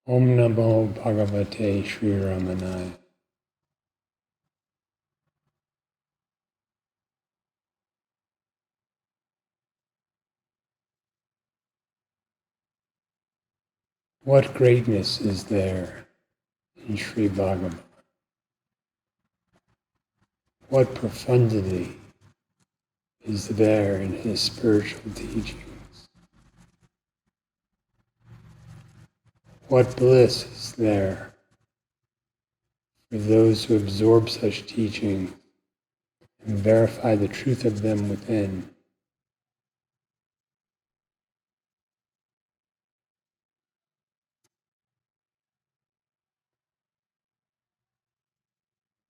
Om Namo Bhagavate Sri Ramanaya. What greatness is there in Sri Bhagavan? What profundity is there in his spiritual teachings? What bliss is there for those who absorb such teachings and verify the truth of them within?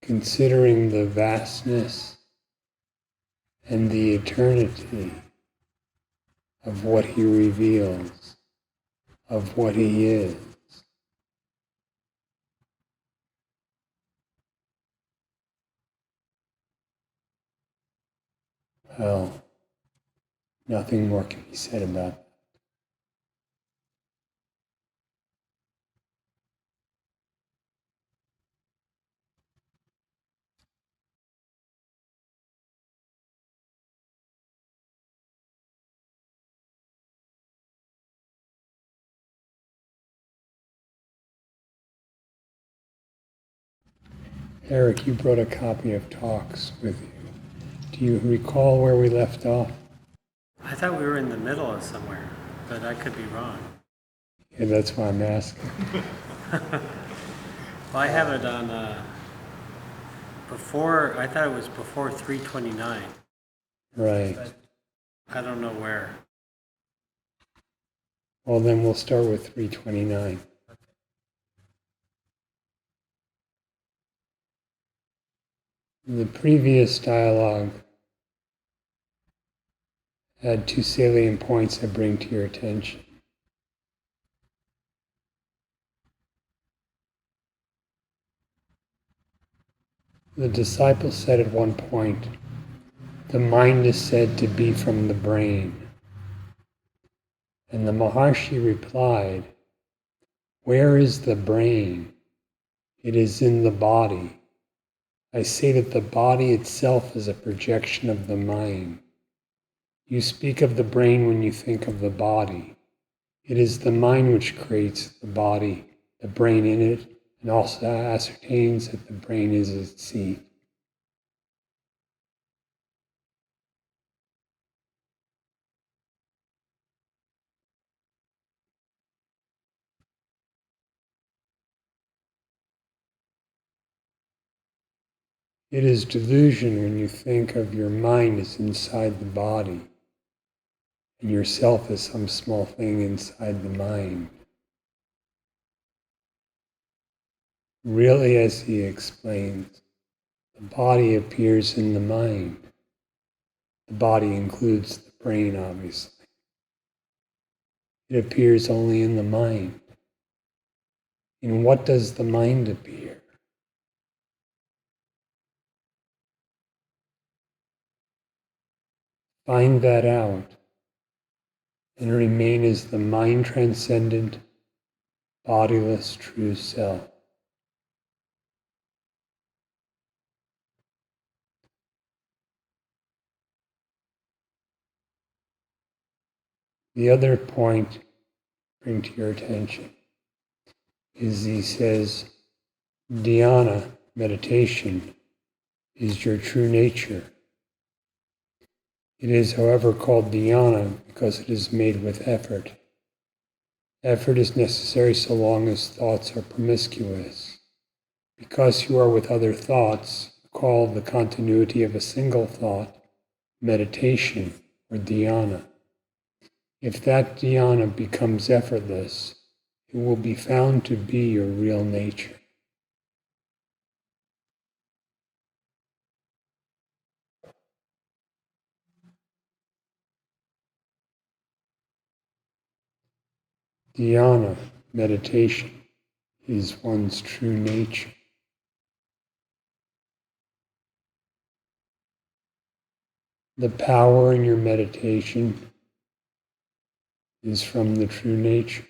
Considering the vastness and the eternity of what he reveals, of what he is. Well, nothing more can be said about that. Eric, you brought a copy of Talks with you. Do you recall where we left off? I thought we were in the middle of somewhere, but I could be wrong. Yeah, that's why I'm asking. Well, I have it on before, I thought it was before 329. Right. But I don't know where. Well, then we'll start with 329. The previous dialogue had two salient points I bring to your attention. The disciple said at one point, the mind is said to be from the brain. And the Maharshi replied, where is the brain? It is in the body. I say that the body itself is a projection of the mind. You speak of the brain when you think of the body. It is the mind which creates the body, the brain in it, and also ascertains that the brain is its seat. It is delusion when you think of your mind as inside the body and yourself as some small thing inside the mind. Really, as he explains, the body appears in the mind. The body includes the brain, obviously. It appears only in the mind. In what does the mind appear? Find that out and remain as the mind transcendent, bodiless true self. The other point bring to your attention is he says, Dhyana, meditation, is your true nature. It is, however, called dhyana because it is made with effort. Effort is necessary so long as thoughts are promiscuous. Because you are with other thoughts, you call the continuity of a single thought meditation or dhyana. If that dhyana becomes effortless, it will be found to be your real nature. Dhyana, meditation, is one's true nature. The power in your meditation is from the true nature.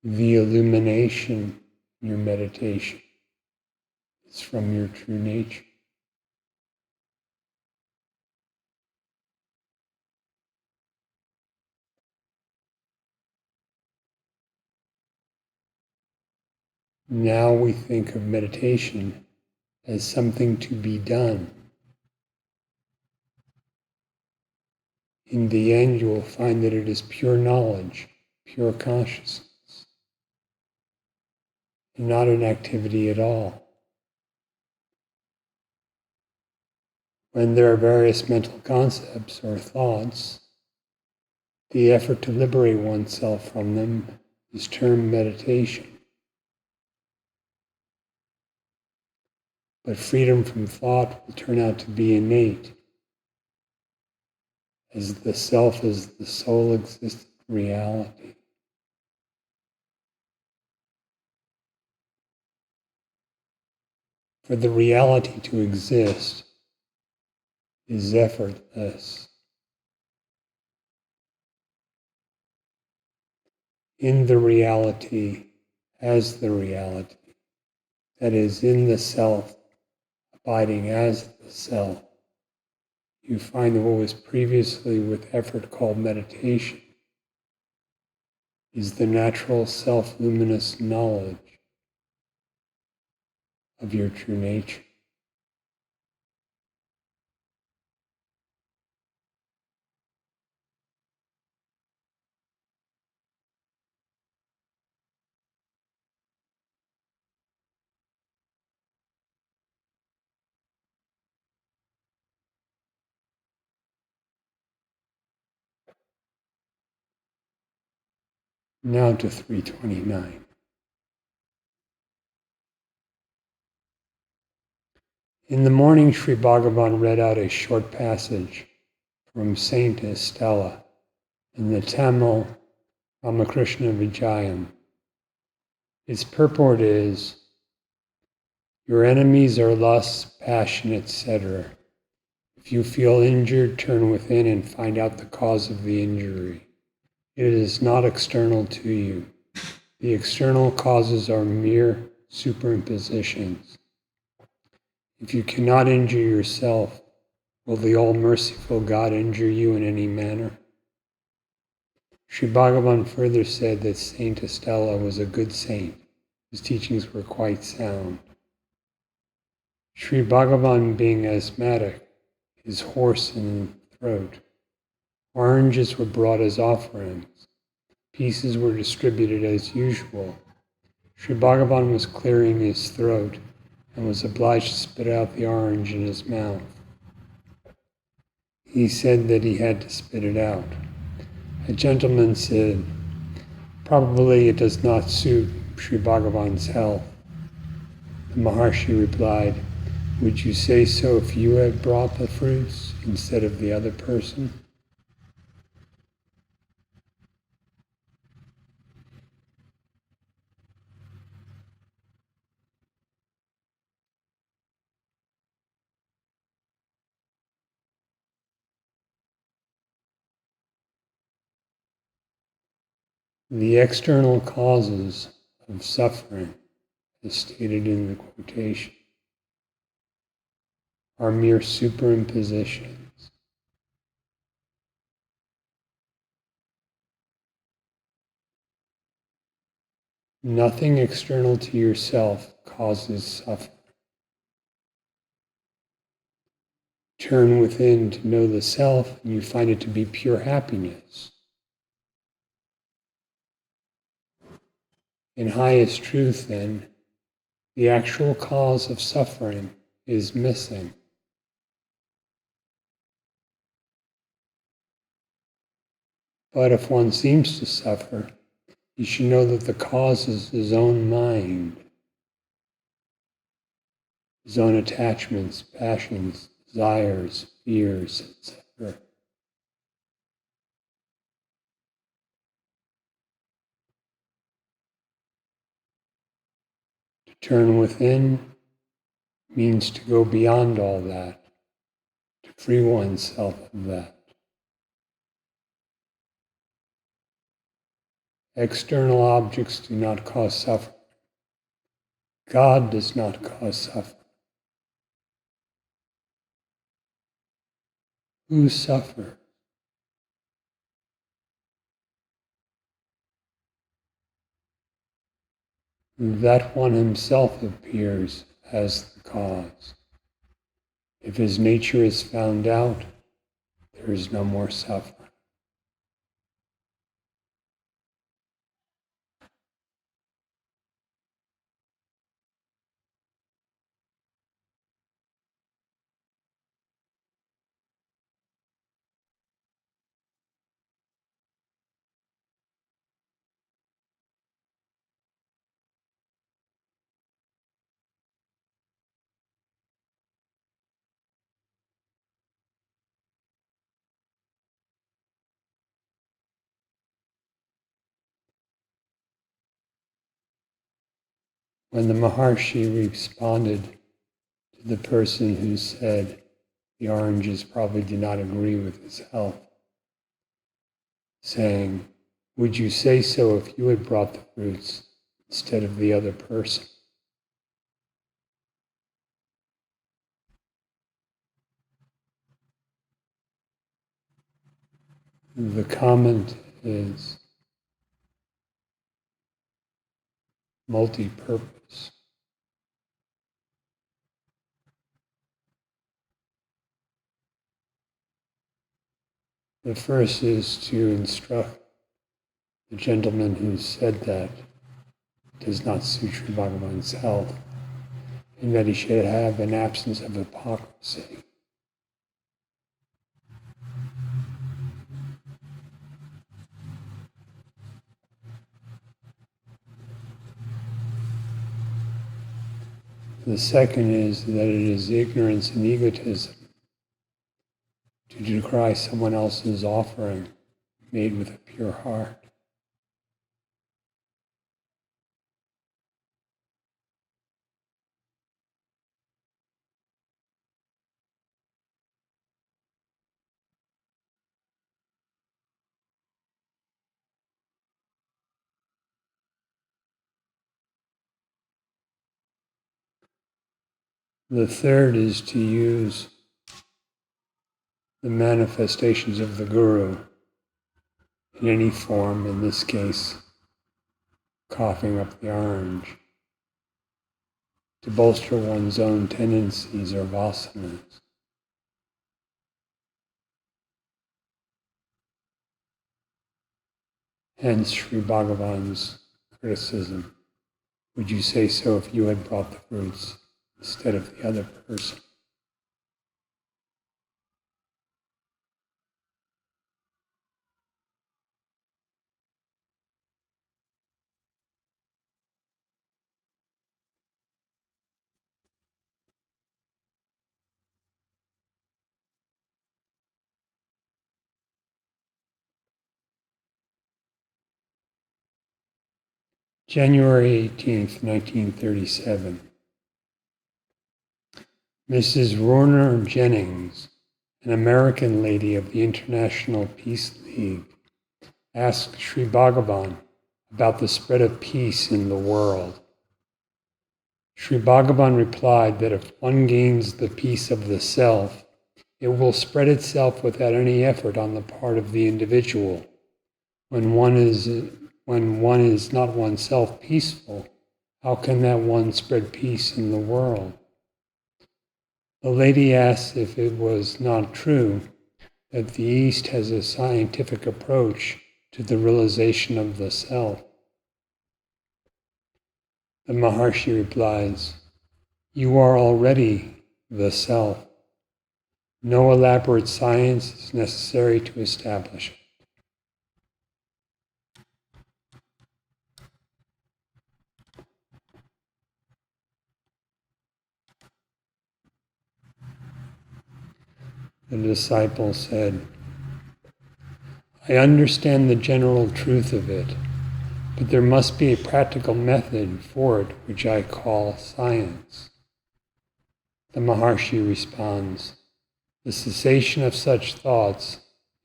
The illumination in your meditation is from your true nature. Now we think of meditation as something to be done. In the end, you will find that it is pure knowledge, pure consciousness, and not an activity at all. When there are various mental concepts or thoughts, the effort to liberate oneself from them is termed meditation. But freedom from thought will turn out to be innate, as the self is the sole existent reality. For the reality to exist is effortless. In the reality, as the reality, that is, in the self, abiding as the self, you find that what was previously with effort called meditation is the natural self-luminous knowledge of your true nature. Now to 329. In the morning, Sri Bhagavan read out a short passage from Saint Estella in the Tamil Ramakrishna Vijayam. Its purport is, your enemies are lust, passion, etc. If you feel injured, turn within and find out the cause of the injury. It is not external to you. The external causes are mere superimpositions. If you cannot injure yourself, will the all-merciful God injure you in any manner? Sri Bhagavan further said that Saint Estella was a good saint, whose teachings were quite sound. Sri Bhagavan, being asthmatic, his hoarse in throat, oranges were brought as offerings. Pieces were distributed as usual. Sri Bhagavan was clearing his throat and was obliged to spit out the orange in his mouth. He said that he had to spit it out. A gentleman said, "Probably it does not suit Sri Bhagavan's health." The Maharshi replied, "Would you say so if you had brought the fruits instead of the other person?" The external causes of suffering, as stated in the quotation, are mere superimpositions. Nothing external to yourself causes suffering. Turn within to know the self, and you find it to be pure happiness. In highest truth, then, the actual cause of suffering is missing. But if one seems to suffer, you should know that the cause is his own mind, his own attachments, passions, desires, fears, etc. To turn within means to go beyond all that, to free oneself of that. External objects do not cause suffering. God does not cause suffering. Who suffers? That one himself appears as the cause. If his nature is found out, there is no more suffering. When the Maharshi responded to the person who said the oranges probably did not agree with his health, saying, "Would you say so if you had brought the fruits instead of the other person?" The comment is multi-purpose. The first is to instruct the gentleman who said that does not suit Sri Bhagavan's health, and that he should have an absence of hypocrisy. The second is that it is ignorance and egotism to decry someone else's offering made with a pure heart. The third is to use the manifestations of the Guru in any form, in this case, coughing up the orange, to bolster one's own tendencies or vasanas. Hence Sri Bhagavan's criticism. Would you say so if you had brought the fruits instead of the other person? January 18th, 1937. Mrs. Rorner Jennings, an American lady of the International Peace League, asked Sri Bhagavan about the spread of peace in the world. Sri Bhagavan replied that if one gains the peace of the self, it will spread itself without any effort on the part of the individual. When one is not oneself peaceful, how can that one spread peace in the world? The lady asked if it was not true that the East has a scientific approach to the realization of the self. The Maharshi replies, "You are already the self. No elaborate science is necessary to establish it." The disciple said, "I understand the general truth of it, but there must be a practical method for it which I call science." The Maharshi responds, "The cessation of such thoughts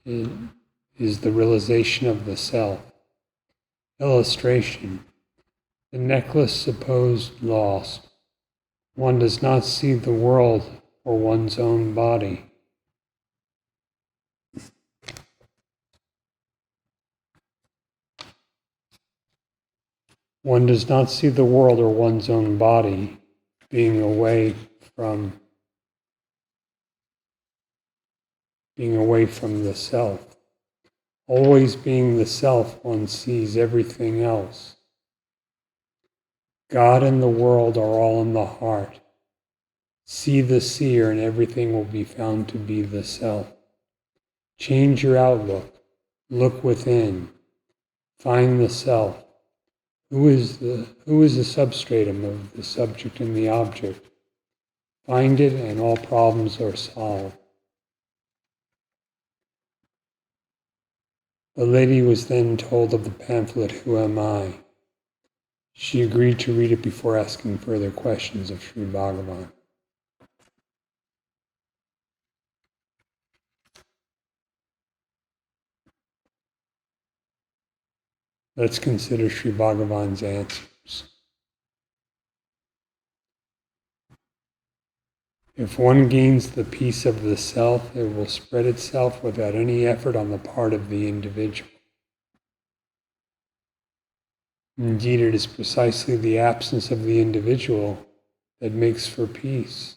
is the realization of the self." Illustration: the necklace supposed lost. One does not see the world or one's own body. One does not see the world or one's own body being away from the self. Always being the self, one sees everything else. God and the world are all in the heart. See the seer and everything will be found to be the self. Change your outlook. Look within. Find the self. Who is the substratum of the subject and the object? Find it and all problems are solved. The lady was then told of the pamphlet, Who Am I? She agreed to read it before asking further questions of Sri Bhagavan. Let's consider Sri Bhagavan's answers. If one gains the peace of the self, it will spread itself without any effort on the part of the individual. Indeed, it is precisely the absence of the individual that makes for peace.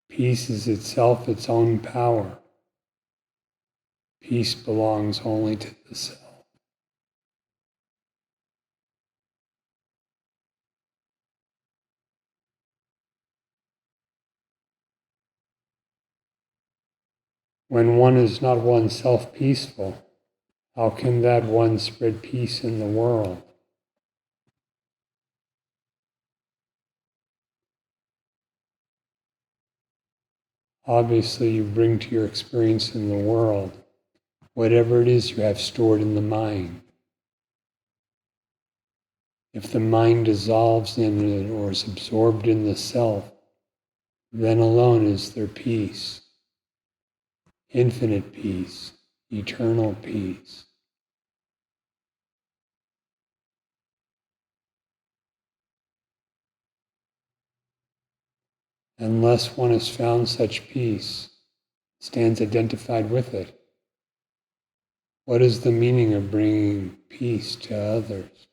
Peace is itself its own power. Peace belongs only to the self. When one is not oneself peaceful, how can that one spread peace in the world? Obviously, you bring to your experience in the world whatever it is you have stored in the mind. If the mind dissolves in it or is absorbed in the self, then alone is there peace, infinite peace, eternal peace. Unless one has found such peace, stands identified with it, what is the meaning of bringing peace to others?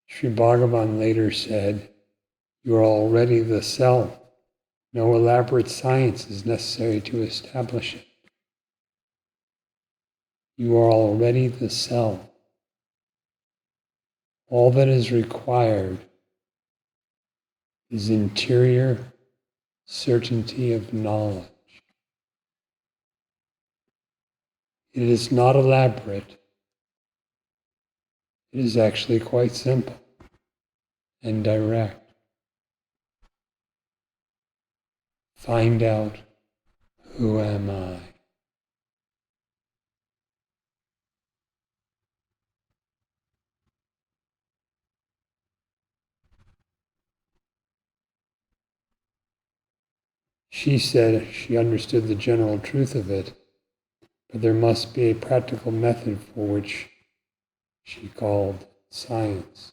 Sri Bhagavan later said, "You are already the self. No elaborate science is necessary to establish it. You are already the self. All that is required is interior certainty of knowledge. It is not elaborate. It is actually quite simple and direct. Find out, who am I?" She said she understood the general truth of it, but there must be a practical method for which she called science.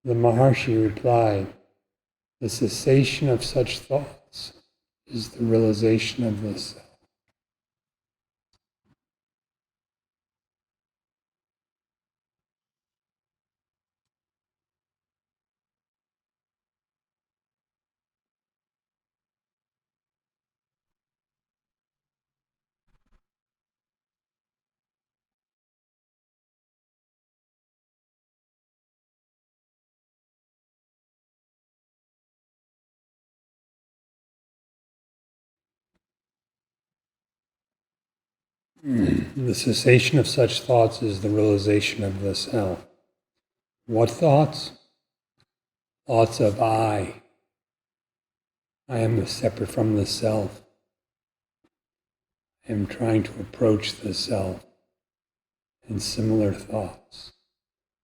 The Maharshi replied, "The cessation of such thoughts is the realization of the self." The cessation of such thoughts is the realization of the self. What thoughts? Thoughts of I. I am separate from the self. I am trying to approach the self, and similar thoughts.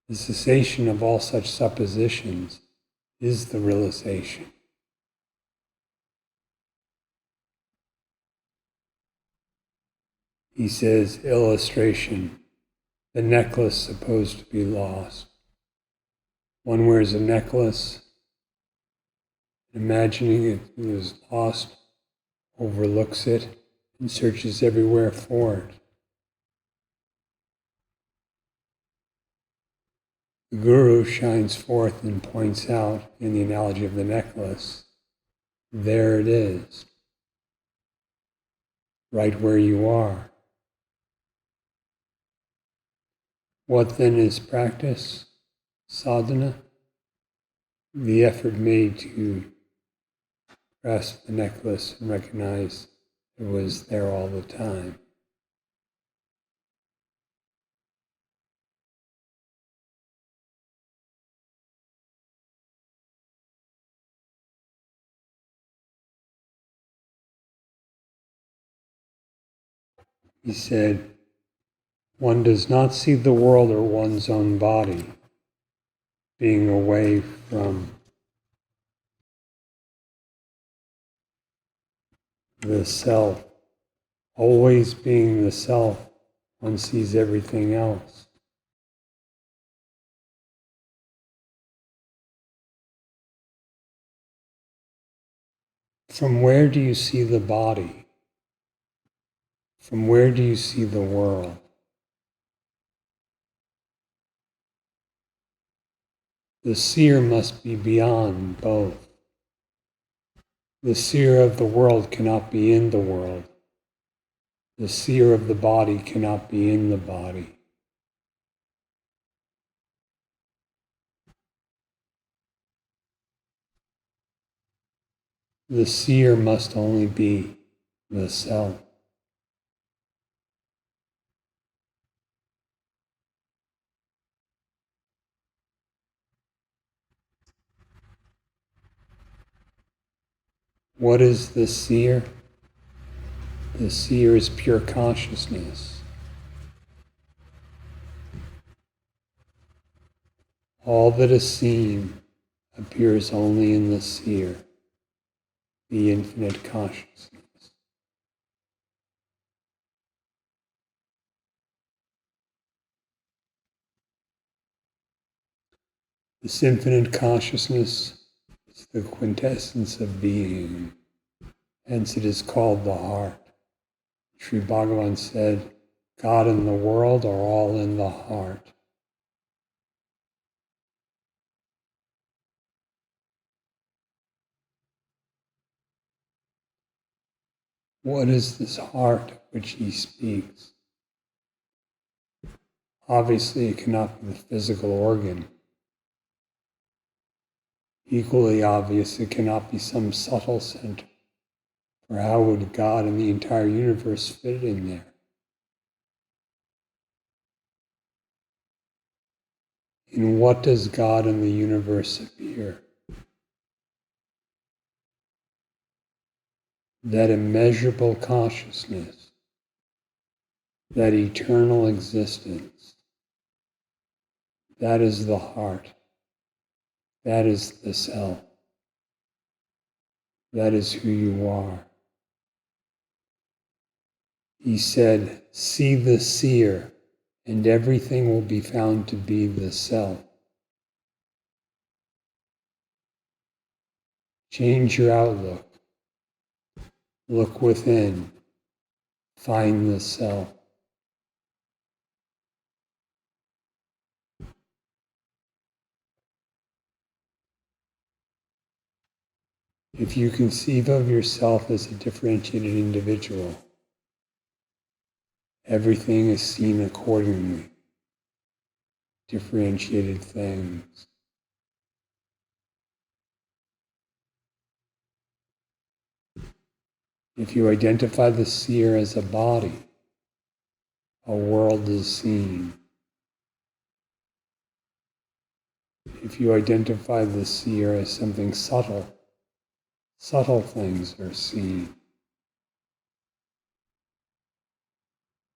The cessation of all such suppositions is the realization. He says, illustration, the necklace supposed to be lost. One wears a necklace, imagining it was lost, overlooks it, and searches everywhere for it. The Guru shines forth and points out, in the analogy of the necklace, there it is, right where you are. What then is practice, sadhana? The effort made to grasp the necklace and recognize it was there all the time. He said, one does not see the world or one's own body being away from the self. Always being the self, one sees everything else. From where do you see the body? From where do you see the world? The seer must be beyond both. The seer of the world cannot be in the world. The seer of the body cannot be in the body. The seer must only be the self. What is the seer? The seer is pure consciousness. All that is seen appears only in the seer, the infinite consciousness. This infinite consciousness is the quintessence of being, hence it is called the heart. Sri Bhagavan said, God and the world are all in the heart. What is this heart of which he speaks? Obviously, it cannot be the physical organ. Equally obvious, it cannot be some subtle center. For how would God and the entire universe fit in there? In what does God and the universe appear? That immeasurable consciousness, that eternal existence, that is the heart, that is the self, that is who you are. He said, see the seer, and everything will be found to be the self. Change your outlook. Look within. Find the self. If you conceive of yourself as a differentiated individual, everything is seen accordingly. Differentiated things. If you identify the seer as a body, a world is seen. If you identify the seer as something subtle, subtle things are seen.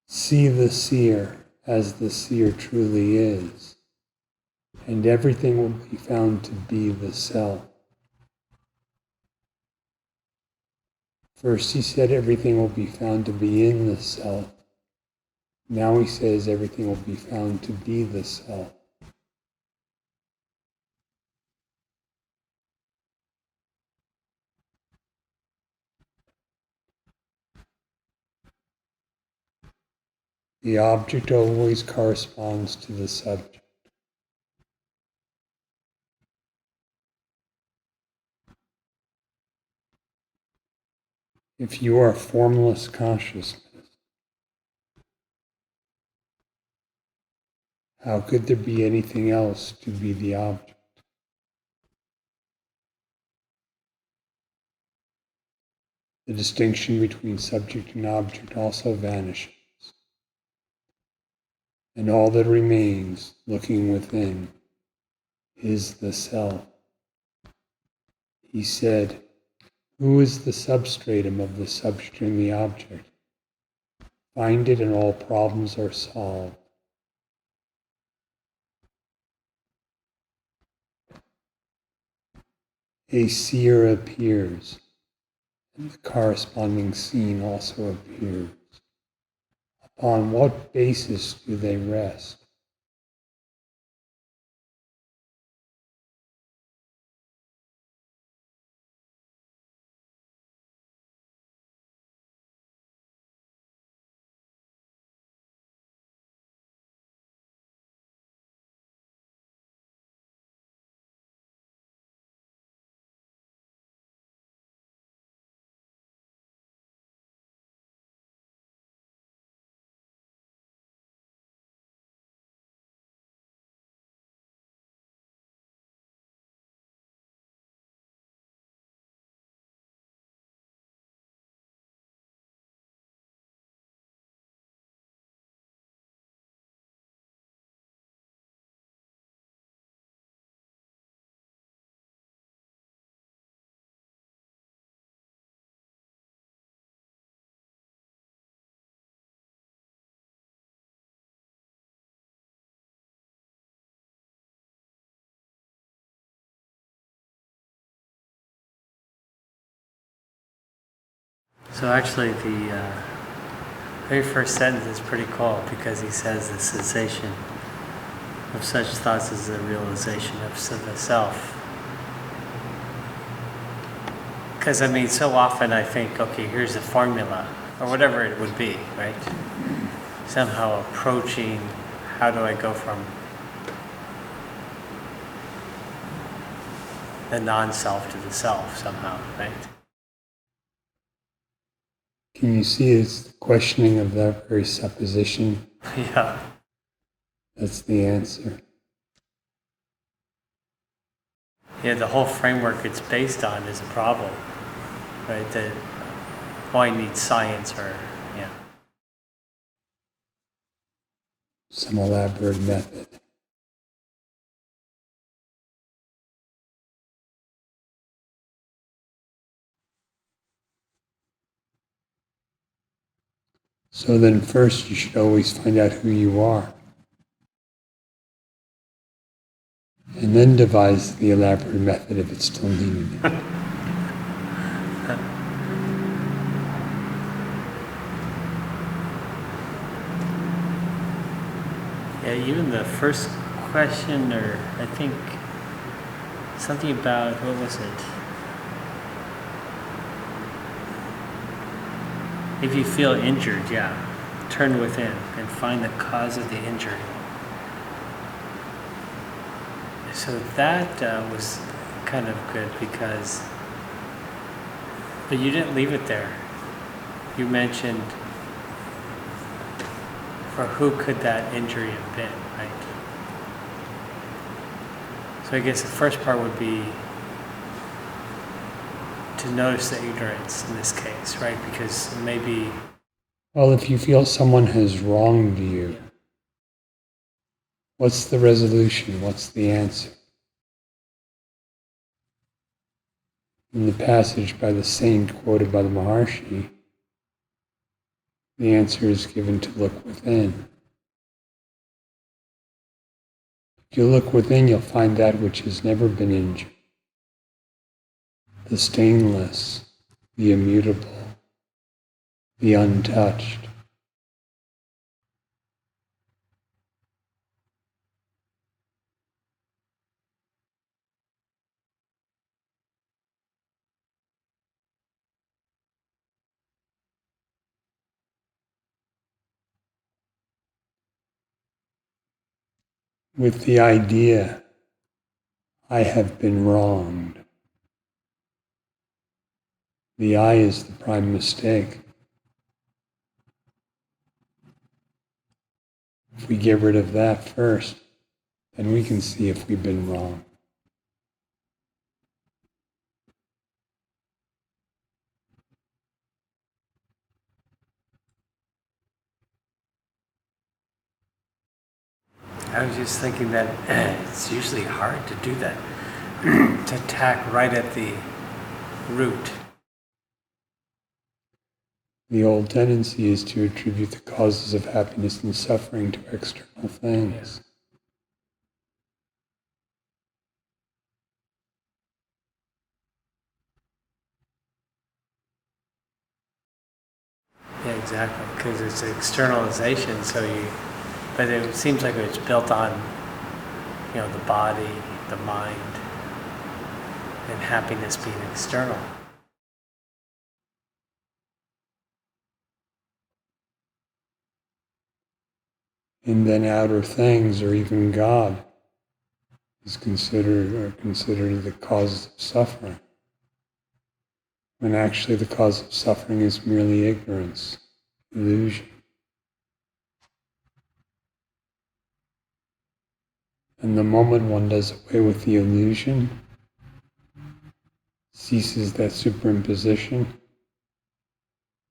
See the seer as the seer truly is, and everything will be found to be the self. First he said everything will be found to be in the self. Now he says everything will be found to be the self. The object always corresponds to the subject. If you are formless consciousness, how could there be anything else to be the object? The distinction between subject and object also vanishes, and all that remains, looking within, is the self. He said, who is the substratum of the subject and the object? Find it and all problems are solved. A seer appears, and the corresponding scene also appears. Upon what basis do they rest? So actually the very first sentence is pretty cool because he says the cessation of such thoughts is the realization of the self. Because I mean, so often I think, okay, here's the formula, or whatever it would be, right? Somehow approaching, how do I go from the non-self to the self somehow, right? Can you see it's the questioning of that very supposition? Yeah. That's the answer. Yeah, the whole framework it's based on is a problem, right? That why need science or, yeah. Some elaborate method. So then first you should always find out who you are. And then devise the elaborate method if it's still needed. Yeah, even the first question, or I think something about, what was it? If you feel injured, yeah, turn within and find the cause of the injury. So that was kind of good because, but you didn't leave it there. You mentioned, for who could that injury have been, right? So I guess the first part would be to notice the ignorance in this case, right? Because maybe... Well, if you feel someone has wronged you, what's the resolution? What's the answer? In the passage by the saint quoted by the Maharshi, the answer is given to look within. If you look within, you'll find that which has never been injured. The stainless, the immutable, the untouched. With the idea, I have been wronged. The I is the prime mistake. If we get rid of that first, then we can see if we've been wrong. I was just thinking that it's usually hard to do that, to attack right at the root. The old tendency is to attribute the causes of happiness and suffering to external things. Yeah, exactly, because it's externalization, but it seems like it's built on, the body, the mind, and happiness being external. And then outer things, or even God, is considered the cause of suffering, when actually the cause of suffering is merely ignorance, illusion. And the moment one does away with the illusion, ceases that superimposition,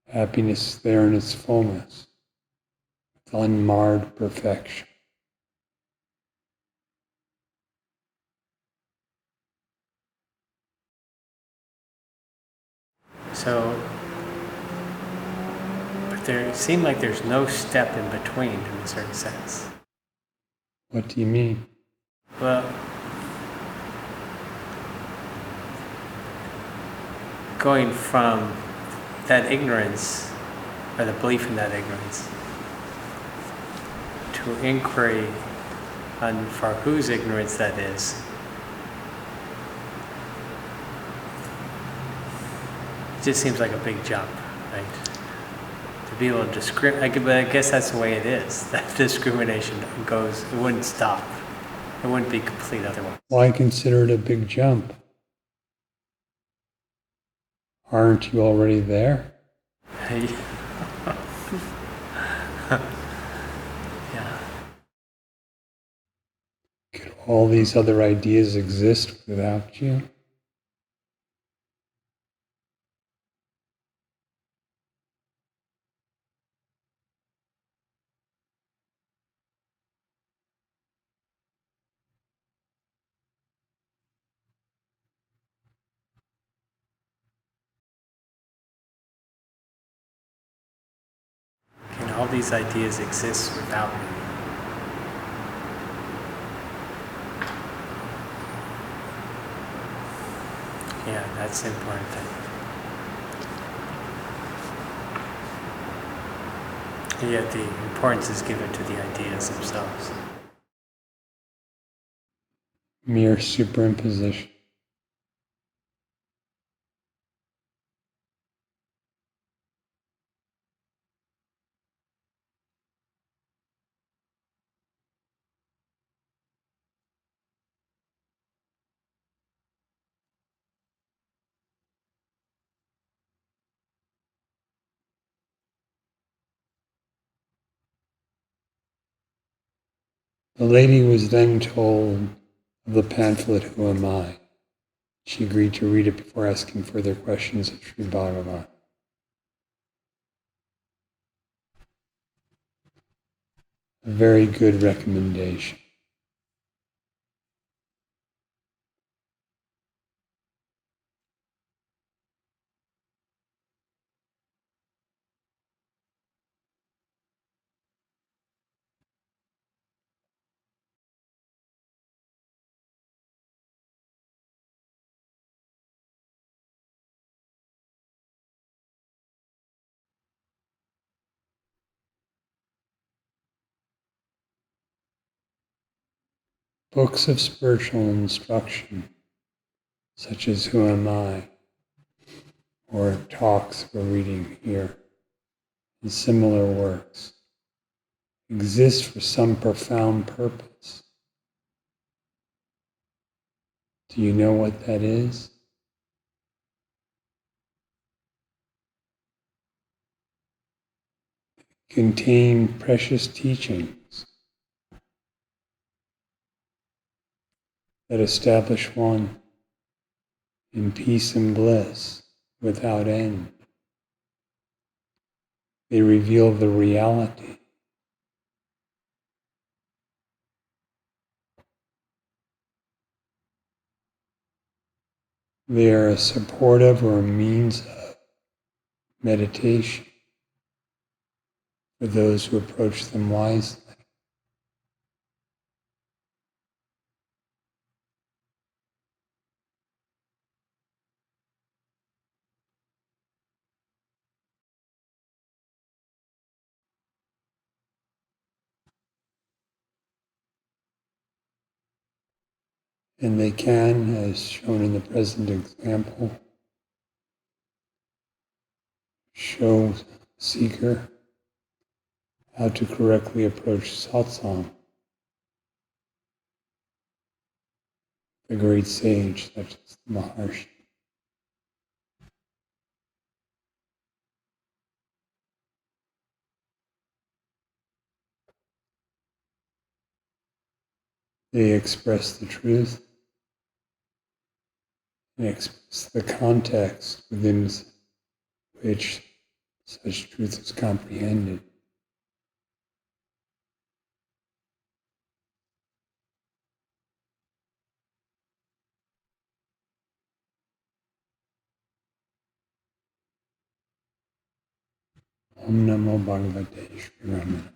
happiness is there in its fullness, with unmarred perfection. So, but there seems like there's no step in between in a certain sense. What do you mean? Well, going from that ignorance, or the belief in that ignorance, to inquiry on for whose ignorance that is, it just seems like a big jump, right? To be able to discriminate, but I guess that's the way it is. That discrimination goes, it wouldn't stop. It wouldn't be complete otherwise. Why consider it a big jump? Aren't you already there? Yeah. Could all these other ideas exist without you? Can all these ideas exist without me? Yeah, that's the important thing. And yet the importance is given to the ideas themselves. Mere superimposition. The lady was then told of the pamphlet, Who Am I? She agreed to read it before asking further questions of Sri Bhagavan. A very good recommendation. Books of spiritual instruction, such as Who Am I? Or talks we're reading here, and similar works, exist for some profound purpose. Do you know what that is? Contain precious teachings that establish one in peace and bliss without end. They reveal the reality. They are a supportive or a means of meditation for those who approach them wisely. And they can, as shown in the present example, show the seeker how to correctly approach satsang, the great sage such as the Maharshi. They express the truth and express the context within which such truth is comprehended. Om Namo Bhagavate Sri Ramana.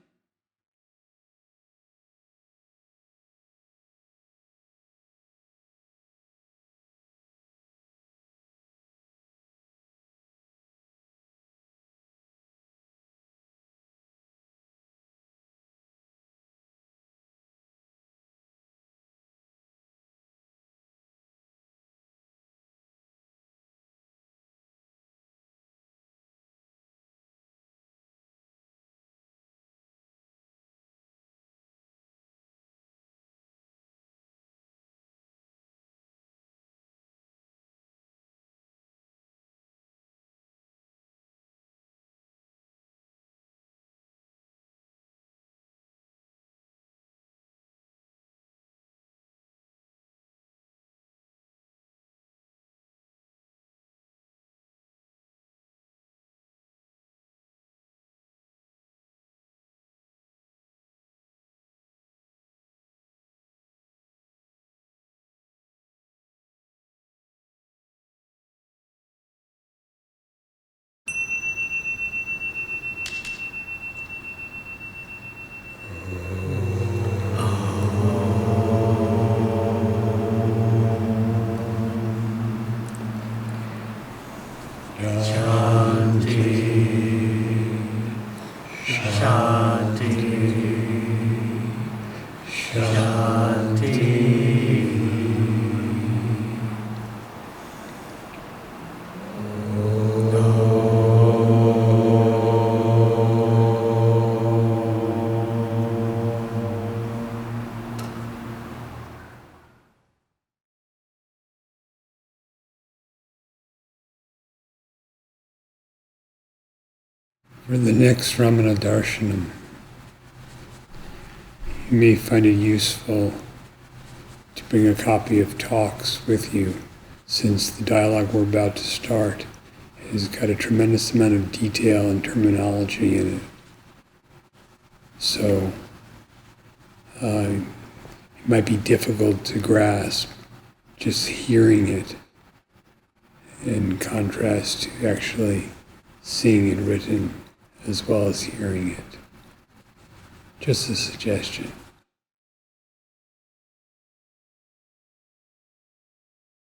Shanti. For the next Ramana Darshanam, you may find it useful to bring a copy of talks with you, since the dialogue we're about to start has got a tremendous amount of detail and terminology in it. So it might be difficult to grasp just hearing it in contrast to actually seeing it written as well as hearing it. Just a suggestion.